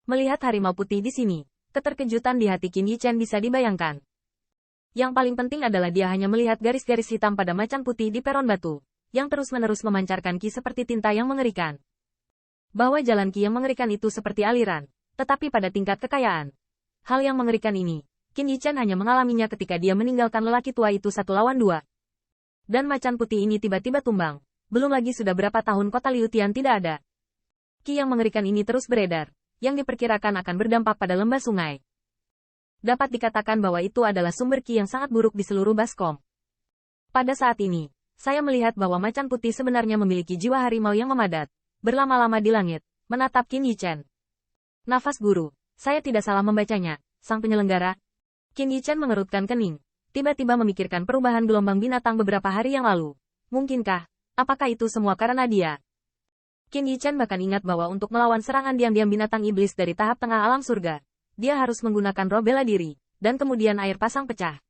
Melihat harimau putih di sini, keterkejutan di hati Qin Yichen bisa dibayangkan. Yang paling penting adalah dia hanya melihat garis-garis hitam pada macan putih di peron batu, yang terus-menerus memancarkan ki seperti tinta yang mengerikan. Bahwa jalan ki yang mengerikan itu seperti aliran, tetapi pada tingkat kekayaan. Hal yang mengerikan ini, Qin Yichen hanya mengalaminya ketika dia meninggalkan lelaki tua itu 1 lawan 2. Dan macan putih ini tiba-tiba tumbang, belum lagi sudah berapa tahun kota Liu Tian tidak ada. Ki yang mengerikan ini terus beredar, yang diperkirakan akan berdampak pada lembah sungai. Dapat dikatakan bahwa itu adalah sumber ki yang sangat buruk di seluruh Baskom. Pada saat ini, saya melihat bahwa macan putih sebenarnya memiliki jiwa harimau yang memadat, berlama-lama di langit, menatap Qin Yichen. Nafas guru, saya tidak salah membacanya, sang penyelenggara. Qin Yichen mengerutkan kening, tiba-tiba memikirkan perubahan gelombang binatang beberapa hari yang lalu. Mungkinkah, apakah itu semua karena dia? Qin Yichen bahkan ingat bahwa untuk melawan serangan diam-diam binatang iblis dari tahap tengah alam surga, dia harus menggunakan roh bela diri, dan kemudian air pasang pecah.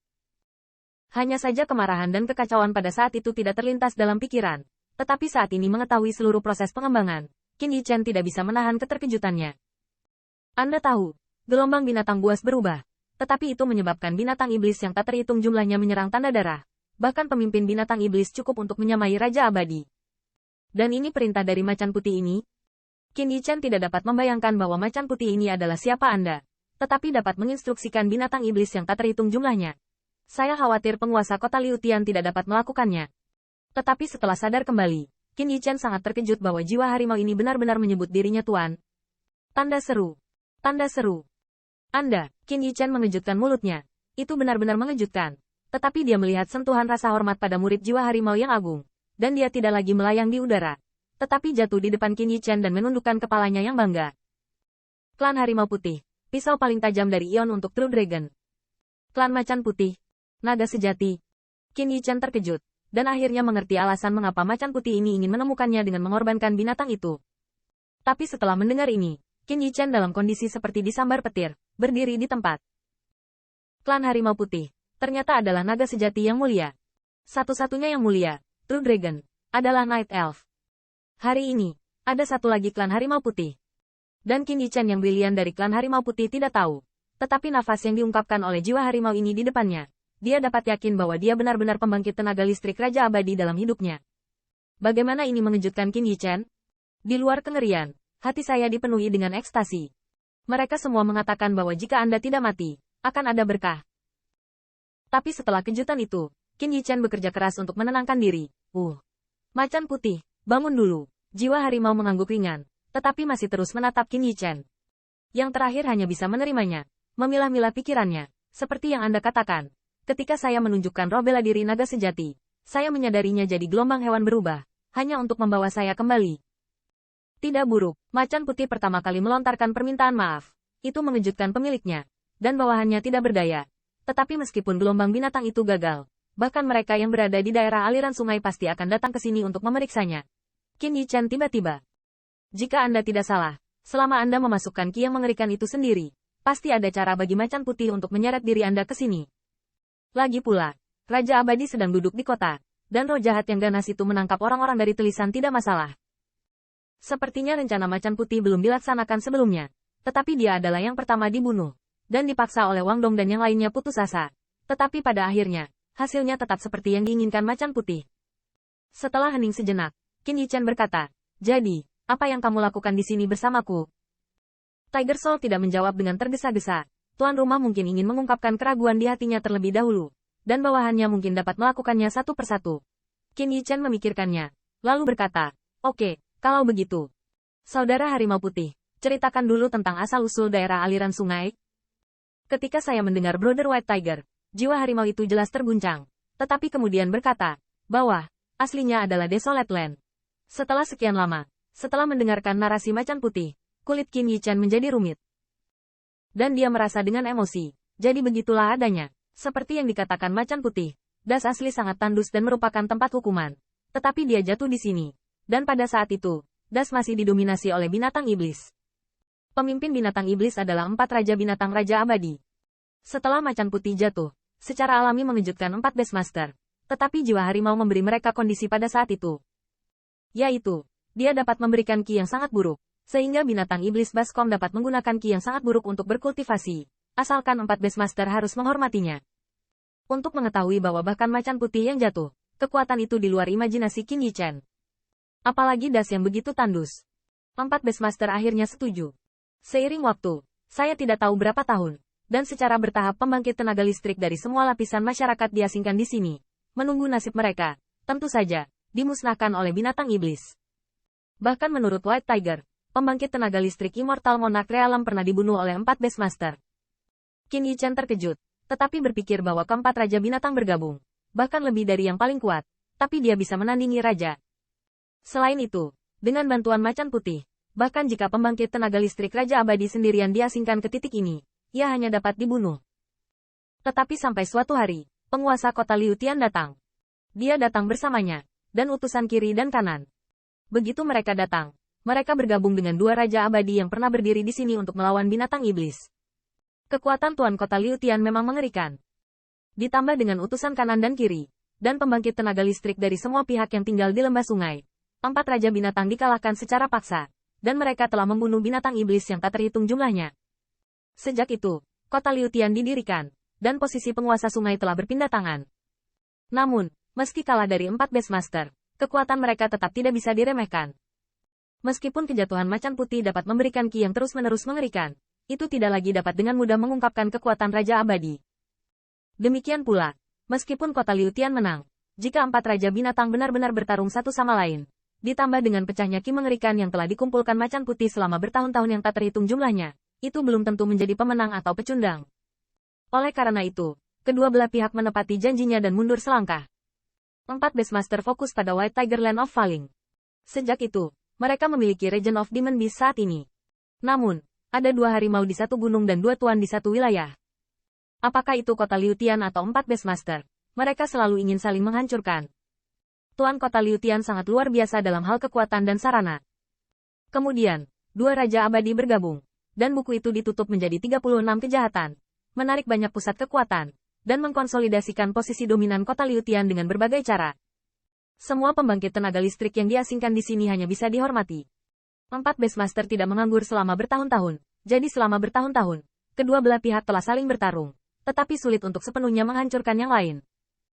Hanya saja kemarahan dan kekacauan pada saat itu tidak terlintas dalam pikiran, tetapi saat ini mengetahui seluruh proses pengembangan, Qin Yichen tidak bisa menahan keterkejutannya. Anda tahu, gelombang binatang buas berubah, tetapi itu menyebabkan binatang iblis yang tak terhitung jumlahnya menyerang tanda darah, bahkan pemimpin binatang iblis cukup untuk menyamai Raja Abadi. Dan ini perintah dari macan putih ini? Qin Yichen tidak dapat membayangkan bahwa macan putih ini adalah siapa Anda, tetapi dapat menginstruksikan binatang iblis yang tak terhitung jumlahnya. Saya khawatir penguasa kota Liu Tian tidak dapat melakukannya. Tetapi setelah sadar kembali, Qin Yichen sangat terkejut bahwa jiwa harimau ini benar-benar menyebut dirinya Tuan. Tanda seru. Tanda seru. Anda, Qin Yichen mengejutkan mulutnya. Itu benar-benar mengejutkan. Tetapi dia melihat sentuhan rasa hormat pada murid jiwa harimau yang agung. Dan dia tidak lagi melayang di udara, tetapi jatuh di depan Qin Yichen dan menundukkan kepalanya yang bangga. Klan Harimau Putih, pisau paling tajam dari Ion untuk True Dragon. Klan Macan Putih, naga sejati. Qin Yichen terkejut, dan akhirnya mengerti alasan mengapa Macan Putih ini ingin menemukannya dengan mengorbankan binatang itu. Tapi setelah mendengar ini, Qin Yichen dalam kondisi seperti disambar petir, berdiri di tempat. Klan Harimau Putih, ternyata adalah naga sejati yang mulia. Satu-satunya yang mulia. True Dragon, adalah Night Elf. Hari ini, ada satu lagi klan Harimau Putih. Dan Qin Yichen yang brilian dari klan Harimau Putih tidak tahu. Tetapi nafas yang diungkapkan oleh jiwa harimau ini di depannya, dia dapat yakin bahwa dia benar-benar pembangkit tenaga listrik Raja Abadi dalam hidupnya. Bagaimana ini mengejutkan Qin Yichen? Di luar kengerian, hati saya dipenuhi dengan ekstasi. Mereka semua mengatakan bahwa jika Anda tidak mati, akan ada berkah. Tapi setelah kejutan itu, Qin Yichen bekerja keras untuk menenangkan diri. Macan putih, bangun dulu. Jiwa harimau mengangguk ringan, tetapi masih terus menatap Qin Yichen. Yang terakhir hanya bisa menerimanya, memilah-milah pikirannya, seperti yang Anda katakan. Ketika saya menunjukkan roh bela diri naga sejati, saya menyadarinya jadi gelombang hewan berubah, hanya untuk membawa saya kembali. Tidak buruk, macan putih pertama kali melontarkan permintaan maaf. Itu mengejutkan pemiliknya, dan bawahannya tidak berdaya. Tetapi meskipun gelombang binatang itu gagal, bahkan mereka yang berada di daerah aliran sungai pasti akan datang ke sini untuk memeriksanya. Qin Yichen tiba-tiba. Jika Anda tidak salah, selama Anda memasukkan ki yang mengerikan itu sendiri, pasti ada cara bagi macan putih untuk menyeret diri Anda ke sini. Lagi pula, Raja Abadi sedang duduk di kota, dan roh jahat yang ganas itu menangkap orang-orang dari Telisan tidak masalah. Sepertinya rencana macan putih belum dilaksanakan sebelumnya, tetapi dia adalah yang pertama dibunuh, dan dipaksa oleh Wang Dong dan yang lainnya putus asa. Tetapi pada akhirnya, hasilnya tetap seperti yang diinginkan macan putih. Setelah hening sejenak, Qin Yichen berkata, "Jadi, apa yang kamu lakukan di sini bersamaku?" Tiger Soul tidak menjawab dengan tergesa-gesa. Tuan rumah mungkin ingin mengungkapkan keraguan di hatinya terlebih dahulu, dan bawahannya mungkin dapat melakukannya satu persatu. Qin Yichen memikirkannya, lalu berkata, "Oke, kalau begitu. Saudara Harimau Putih, ceritakan dulu tentang asal-usul daerah aliran sungai." Ketika saya mendengar Brother White Tiger, jiwa harimau itu jelas terguncang, tetapi kemudian berkata, bahwa aslinya adalah Desolate Land. Setelah sekian lama, setelah mendengarkan narasi macan putih, kulit Qin Yichen menjadi rumit. Dan dia merasa dengan emosi, jadi begitulah adanya. Seperti yang dikatakan macan putih, Das asli sangat tandus dan merupakan tempat hukuman. Tetapi dia jatuh di sini. Dan pada saat itu, Das masih didominasi oleh binatang iblis. Pemimpin binatang iblis adalah 4 raja binatang Raja Abadi. Setelah macan putih jatuh, secara alami mengejutkan 4 Beastmaster. Tetapi jiwa harimau memberi mereka kondisi pada saat itu. Yaitu, dia dapat memberikan ki yang sangat buruk, Sehingga binatang iblis baskom dapat menggunakan ki yang sangat buruk untuk berkultivasi, asalkan 4 Beastmaster harus menghormatinya. Untuk mengetahui bahwa bahkan macan putih yang jatuh, kekuatan itu di luar imajinasi Qin Yichen. Apalagi das yang begitu tandus. 4 Beastmaster akhirnya setuju. Seiring waktu, saya tidak tahu berapa tahun, dan secara bertahap pembangkit tenaga listrik dari semua lapisan masyarakat diasingkan di sini, menunggu nasib mereka, tentu saja, dimusnahkan oleh binatang iblis. Bahkan menurut White Tiger, pembangkit tenaga listrik Immortal Monarch Realm pernah dibunuh oleh 4 Beastmaster. Qin Yichen terkejut, tetapi berpikir bahwa keempat raja binatang bergabung, bahkan lebih dari yang paling kuat, tapi dia bisa menandingi raja. Selain itu, dengan bantuan macan putih, bahkan jika pembangkit tenaga listrik Raja Abadi sendirian diasingkan ke titik ini, ia hanya dapat dibunuh. Tetapi sampai suatu hari, penguasa kota Liu Tian datang. Dia datang bersamanya, dan utusan kiri dan kanan. Begitu mereka datang, mereka bergabung dengan 2 Raja Abadi yang pernah berdiri di sini untuk melawan binatang iblis. Kekuatan Tuan Kota Liu Tian memang mengerikan. Ditambah dengan utusan kanan dan kiri, dan pembangkit tenaga listrik dari semua pihak yang tinggal di lembah sungai, 4 Raja Binatang dikalahkan secara paksa, dan mereka telah membunuh binatang iblis yang tak terhitung jumlahnya. Sejak itu, Kota Liu Tian didirikan, dan posisi penguasa sungai telah berpindah tangan. Namun, meski kalah dari 4 Beastmaster, kekuatan mereka tetap tidak bisa diremehkan. Meskipun kejatuhan macan putih dapat memberikan ki yang terus-menerus mengerikan, itu tidak lagi dapat dengan mudah mengungkapkan kekuatan Raja Abadi. Demikian pula, meskipun kota Liu Tian menang, jika 4 Raja Binatang benar-benar bertarung satu sama lain, ditambah dengan pecahnya ki mengerikan yang telah dikumpulkan macan putih selama bertahun-tahun yang tak terhitung jumlahnya, itu belum tentu menjadi pemenang atau pecundang. Oleh karena itu, kedua belah pihak menepati janjinya dan mundur selangkah. 4 Beastmaster fokus pada White Tiger Land of Falling. Sejak itu, mereka memiliki Region of Demon Beast saat ini. Namun, ada 2 harimau di satu gunung dan 2 tuan di satu wilayah. Apakah itu kota Liu Tian atau 4 Beastmaster? Mereka selalu ingin saling menghancurkan. Tuan kota Liu Tian sangat luar biasa dalam hal kekuatan dan sarana. Kemudian, 2 Raja Abadi bergabung, dan buku itu ditutup menjadi 36 kejahatan, menarik banyak pusat kekuatan, dan mengkonsolidasikan posisi dominan kota Liu Tian dengan berbagai cara. Semua pembangkit tenaga listrik yang diasingkan di sini hanya bisa dihormati. 4 Beastmaster tidak menganggur selama bertahun-tahun, jadi selama bertahun-tahun, kedua belah pihak telah saling bertarung, tetapi sulit untuk sepenuhnya menghancurkan yang lain.